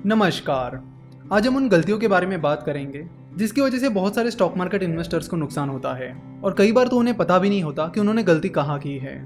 नमस्कार। आज हम उन गलतियों के बारे में बात करेंगे जिसकी वजह से बहुत सारे स्टॉक मार्केट इन्वेस्टर्स को नुकसान होता है और कई बार तो उन्हें पता भी नहीं होता कि उन्होंने गलती कहाँ की है।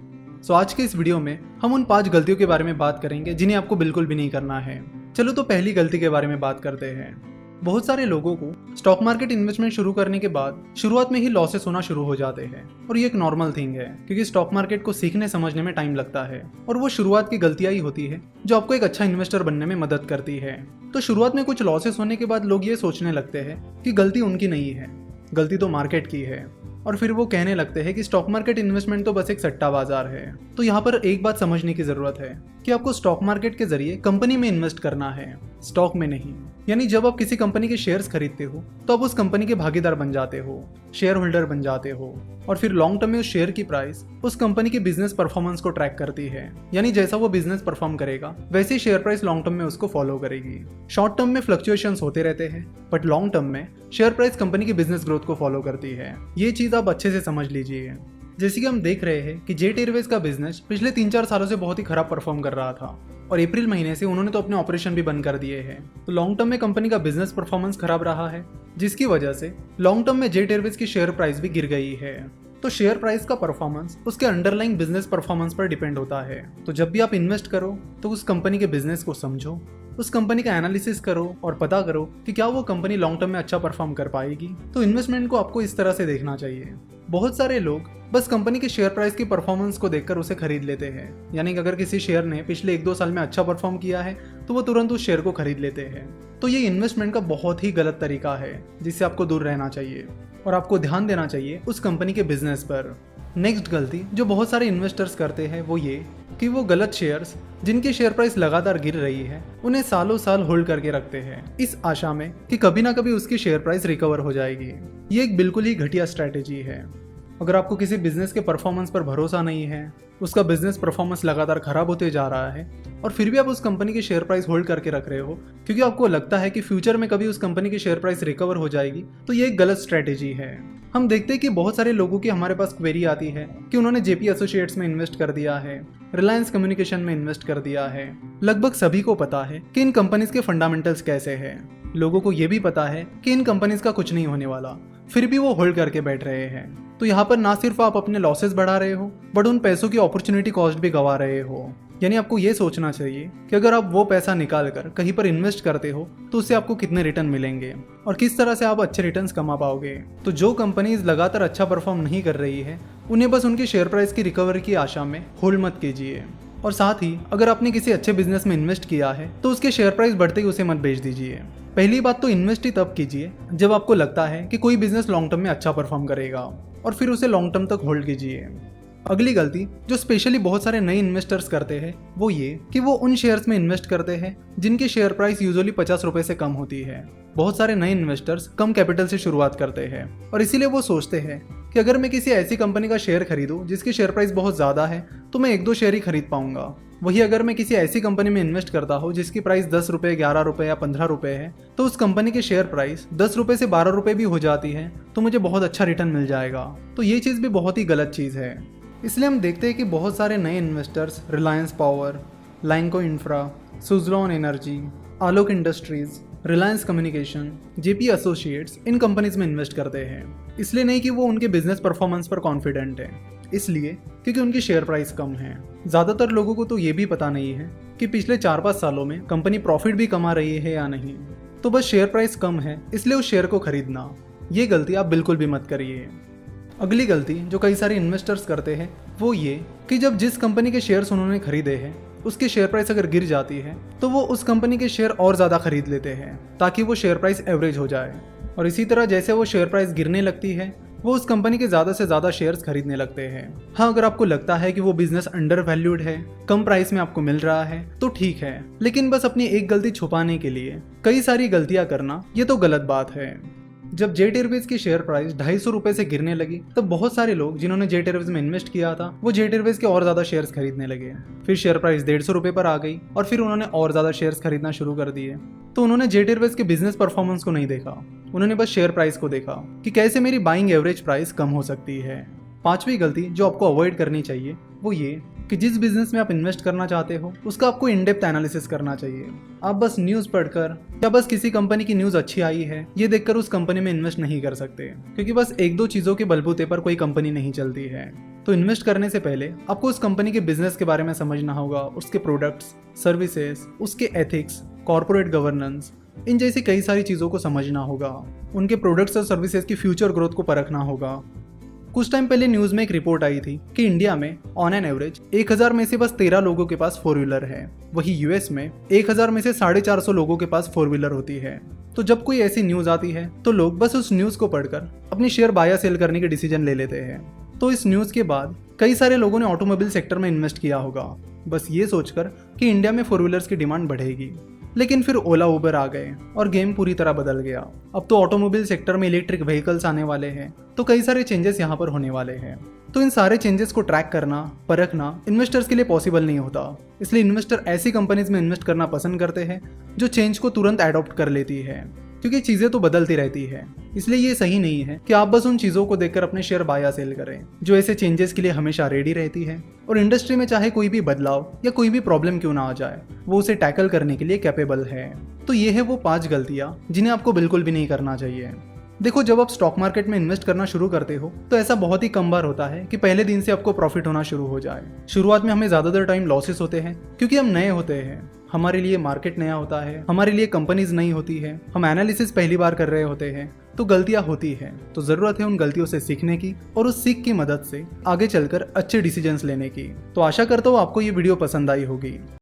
सो आज के इस वीडियो में हम उन 5 गलतियों के बारे में बात करेंगे जिन्हें आपको बिल्कुल भी नहीं करना है। चलो तो पहली गलती के बारे में बात करते हैं। बहुत सारे लोगों को स्टॉक मार्केट इन्वेस्टमेंट शुरू करने के बाद शुरुआत में ही लॉसेस होना शुरू हो जाते हैं और ये एक नॉर्मल थिंग है क्योंकि स्टॉक मार्केट को सीखने समझने में टाइम लगता है और वो शुरुआत की गलतियां ही होती है जो आपको एक अच्छा इन्वेस्टर बनने में मदद करती है। तो शुरुआत में कुछ लॉसेस होने के बाद लोग ये सोचने लगते हैं कि गलती उनकी नहीं है, गलती तो मार्केट की है और फिर वो कहने लगते हैं कि स्टॉक मार्केट इन्वेस्टमेंट तो बस एक सट्टा बाजार है। तो यहाँ पर एक बात समझने की जरूरत है कि आपको स्टॉक मार्केट के जरिए कंपनी में इन्वेस्ट करना है, स्टॉक में नहीं। यानी जब आप किसी कंपनी के शेयर्स खरीदते हो तो आप उस कंपनी के भागीदार बन जाते हो, शेयर होल्डर बन जाते हो और फिर लॉन्ग टर्म में उस शेयर की प्राइस उस कंपनी के बिजनेस परफॉर्मेंस को ट्रैक करती है। यानी जैसा वो बिजनेस परफॉर्म करेगा वैसे ही शेयर प्राइस लॉन्ग टर्म में उसको फॉलो करेगी। शॉर्ट टर्म में फ्लक्चुएशंस होते रहते हैं बट लॉन्ग टर्म में शेयर प्राइस कंपनी की बिजनेस ग्रोथ को फॉलो करती है। ये चीज आप अच्छे से समझ लीजिए। जैसे कि हम देख रहे हैं कि जेट एयरवेज का बिजनेस पिछले 3-4 सालों से बहुत ही खराब परफॉर्म कर रहा था और अप्रैल महीने से उन्होंने तो अपने ऑपरेशन भी बंद कर दिए हैं। तो लॉन्ग टर्म में कंपनी का बिजनेस परफॉर्मेंस खराब रहा है जिसकी वजह से लॉन्ग टर्म में जेट एयरवेज की शेयर प्राइस भी गिर गई है। तो शेयर प्राइस का परफॉर्मेंस उसके अंडरलाइंग बिजनेस परफॉर्मेंस पर डिपेंड होता है। तो जब भी आप इन्वेस्ट करो तो उस कंपनी के बिजनेस को समझो, उस कंपनी का एनालिसिस करो और पता करो कि क्या वो कंपनी लॉन्ग टर्म में अच्छा परफॉर्म कर पाएगी। तो इन्वेस्टमेंट को आपको इस तरह से देखना चाहिए। बहुत सारे लोग बस कंपनी के शेयर प्राइस की परफॉर्मेंस को देखकर उसे खरीद लेते हैं। यानी कि अगर किसी शेयर ने पिछले 1-2 साल में अच्छा परफॉर्म किया है तो वो तुरंत उस शेयर को खरीद लेते हैं। तो ये इन्वेस्टमेंट का बहुत ही गलत तरीका है जिससे आपको दूर रहना चाहिए और आपको ध्यान देना चाहिए उस कंपनी के बिजनेस पर। नेक्स्ट गलती जो बहुत सारे इन्वेस्टर्स करते हैं वो ये कि वो गलत शेयर्स जिनकी शेयर प्राइस लगातार गिर रही है उन्हें सालों साल होल्ड करके रखते हैं इस आशा में कि कभी ना कभी उसकी शेयर प्राइस रिकवर हो जाएगी। ये एक बिल्कुल ही घटिया स्ट्रैटेजी है। अगर आपको किसी बिजनेस के परफॉर्मेंस पर भरोसा नहीं है, उसका बिजनेस परफॉर्मेंस लगातार खराब होते जा रहा है और फिर भी आप उस कंपनी की शेयर प्राइस होल्ड करके रख रहे हो क्योंकि आपको लगता है कि फ्यूचर में कभी उस कंपनी की शेयर प्राइस रिकवर हो जाएगी, तो ये एक गलत स्ट्रैटेजी है। हम देखते हैं कि बहुत सारे लोगों की हमारे पास क्वेरी आती है कि उन्होंने जेपी एसोसिएट्स में इन्वेस्ट कर दिया है, रिलायंस कम्युनिकेशन में इन्वेस्ट कर दिया है। लगभग सभी को पता है कि इन कंपनीज के फंडामेंटल्स कैसे हैं। लोगों को ये भी पता है कि इन कंपनीज का कुछ नहीं होने वाला, फिर भी वो होल्ड करके बैठ रहे हैं। तो यहाँ पर ना सिर्फ आप अपने लॉसेस बढ़ा रहे हो बट उन पैसों की अपॉर्चुनिटी कॉस्ट भी गवा रहे हो। यानी आपको ये सोचना चाहिए कि अगर आप वो पैसा निकाल कर कहीं पर इन्वेस्ट करते हो तो उससे आपको कितने रिटर्न मिलेंगे और किस तरह से आप अच्छे रिटर्न्स कमा पाओगे। तो जो कंपनीज लगातार अच्छा परफॉर्म नहीं कर रही है उन्हें बस उनकी शेयर प्राइस की रिकवरी की आशा में होल्ड मत कीजिए। और साथ ही अगर आपने किसी अच्छे बिजनेस में इन्वेस्ट किया है तो उसके शेयर प्राइस बढ़ते ही उसे मत बेच दीजिए। पहली बात तो इन्वेस्ट ही तब कीजिए जब आपको लगता है कि कोई बिजनेस लॉन्ग टर्म में अच्छा परफॉर्म करेगा और फिर उसे लॉन्ग टर्म तक होल्ड कीजिए। अगली गलती जो स्पेशली बहुत सारे नए इन्वेस्टर्स करते हैं वो ये कि वो उन शेयर्स में इन्वेस्ट करते हैं जिनकी शेयर प्राइस यूजुअली 50 रुपए से कम होती है। बहुत सारे नए इन्वेस्टर्स कम कैपिटल से शुरुआत करते हैं और इसीलिए वो सोचते हैं कि अगर मैं किसी ऐसी कंपनी का शेयर खरीदूं जिसकी शेयर प्राइस बहुत ज़्यादा है तो मैं 1-2 शेयर ही खरीद पाऊंगा। वही अगर मैं किसी ऐसी कंपनी में इन्वेस्ट करता हूँ जिसकी प्राइस 10 रुपये, 11 रुपये या 15 रुपये है तो उस कंपनी की शेयर प्राइस 10 रुपये से 12 रुपये भी हो जाती है तो मुझे बहुत अच्छा रिटर्न मिल जाएगा। तो ये चीज़ भी बहुत ही गलत चीज़ है। इसलिए हम देखते हैं कि बहुत सारे नए investors Reliance Power, Lanco infra, Suzlon energy, Alok industries, Reliance communication, JP associates इन कंपनीज में इन्वेस्ट करते हैं। इसलिए नहीं कि वो उनके बिजनेस परफॉर्मेंस पर कॉन्फिडेंट है, इसलिए क्योंकि उनकी शेयर प्राइस कम है। ज़्यादातर लोगों को तो ये भी पता नहीं है कि पिछले 4-5 सालों में कंपनी प्रॉफिट भी कमा रही है या नहीं। तो बस शेयर प्राइस कम है इसलिए उस शेयर को खरीदना, ये गलती आप बिल्कुल भी मत करिए। अगली गलती जो कई सारे इन्वेस्टर्स करते हैं वो ये कि जब जिस कंपनी के शेयर्स उन्होंने खरीदे हैं उसकी शेयर प्राइस अगर गिर जाती है तो वो उस कंपनी के शेयर और ज़्यादा खरीद लेते हैं ताकि वो शेयर प्राइस एवरेज हो जाए। और इसी तरह जैसे वो शेयर प्राइस गिरने लगती है वो उस कंपनी के ज़्यादा से ज़्यादा शेयर्स खरीदने लगते हैं। हाँ, अगर आपको लगता है कि वो बिजनेस अंडर वैल्यूड है, कम प्राइस में आपको मिल रहा है तो ठीक है, लेकिन बस अपनी एक गलती छुपाने के लिए कई सारी गलतियाँ करना ये तो गलत बात है। जब जेट एयरवेज की शेयर प्राइस 250 रुपए से गिरने लगी तब बहुत सारे लोग जिन्होंने जेट एयरवेज में इन्वेस्ट किया था वो जेट एयरवेज के और ज्यादा शेयर्स खरीदने लगे। फिर शेयर प्राइस 150 रुपए पर आ गई और फिर उन्होंने और ज्यादा शेयर्स खरीदना शुरू कर दिए। तो उन्होंने जेट एयरवेज के बिजनेस परफॉर्मेंस को नहीं देखा, उन्होंने बस शेयर प्राइस को देखा कि कैसे मेरी बाइंग एवरेज प्राइस कम हो सकती है। 5वीं गलती जो आपको अवॉइड करनी चाहिए वो ये कि जिस बिजनेस में आप इन्वेस्ट करना चाहते हो उसका आपको इन डेप्थ एनालिसिस करना चाहिए। आप बस न्यूज़ पढ़कर या बस किसी कंपनी की न्यूज़ अच्छी आई है ये देखकर उस कंपनी में इन्वेस्ट नहीं कर सकते, क्योंकि बस एक दो चीज़ों के बलबूते पर कोई कंपनी नहीं चलती है। तो इन्वेस्ट करने से पहले आपको उस कंपनी के बिजनेस के बारे में समझना होगा, उसके प्रोडक्ट्स, सर्विसेज, उसके एथिक्स, कॉर्पोरेट गवर्नेंस, इन जैसी कई सारी चीज़ों को समझना होगा। उनके प्रोडक्ट्स और सर्विसेज की फ्यूचर ग्रोथ को परखना होगा। कुछ टाइम पहले न्यूज़ में एक रिपोर्ट आई थी कि इंडिया में ऑन एन एवरेज 1000 में से बस 13 लोगों के पास 4 व्हीलर है, वही यूएस में 1000 में से 450 लोगों के पास 4 व्हीलर होती है। तो जब कोई ऐसी न्यूज़ आती है तो लोग बस उस न्यूज़ को पढ़कर अपनी शेयर बाय या सेल करने के डिसीजन ले लेते हैं। तो इस न्यूज़ के बाद कई सारे लोगों ने ऑटोमोबाइल सेक्टर में इन्वेस्ट किया होगा, बस ये सोचकर कि इंडिया में 4 व्हीलर्स की डिमांड बढ़ेगी। लेकिन फिर ओला उबर आ गए और गेम पूरी तरह बदल गया। अब तो ऑटोमोबाइल सेक्टर में इलेक्ट्रिक व्हीकल्स आने वाले हैं, तो कई सारे चेंजेस यहाँ पर होने वाले हैं। तो इन सारे चेंजेस को ट्रैक करना, परखना इन्वेस्टर्स के लिए पॉसिबल नहीं होता। इसलिए इन्वेस्टर ऐसी कंपनीज में इन्वेस्ट करना पसंद करते हैं जो चेंज को तुरंत एडॉप्ट कर लेती है, क्योंकि चीज़ें तो बदलती रहती है। इसलिए ये सही नहीं है कि आप बस उन चीज़ों को देखकर अपने शेयर बाय या सेल करें जो ऐसे चेंजेस के लिए हमेशा रेडी रहती है और इंडस्ट्री में चाहे कोई भी बदलाव या कोई भी प्रॉब्लम क्यों ना आ जाए वो उसे टैकल करने के लिए कैपेबल है। तो ये है वो 5 गलतियाँ जिन्हें आपको बिल्कुल भी नहीं करना चाहिए। देखो, जब आप स्टॉक मार्केट में इन्वेस्ट करना शुरू करते हो तो ऐसा बहुत ही कम बार होता है कि पहले दिन से आपको प्रॉफिट होना शुरू हो जाए। शुरुआत में हमें ज़्यादातर टाइम लॉसेस होते हैं क्योंकि हम नए होते हैं, हमारे लिए मार्केट नया होता है, हमारे लिए कंपनीज नई होती है, हम एनालिसिस पहली बार कर रहे होते हैं, तो गलतियां होती हैं। तो ज़रूरत है उन गलतियों से सीखने की और उस सीख की मदद से आगे चलकर अच्छे डिसीजंस लेने की। तो आशा करता हूँ आपको ये वीडियो पसंद आई होगी।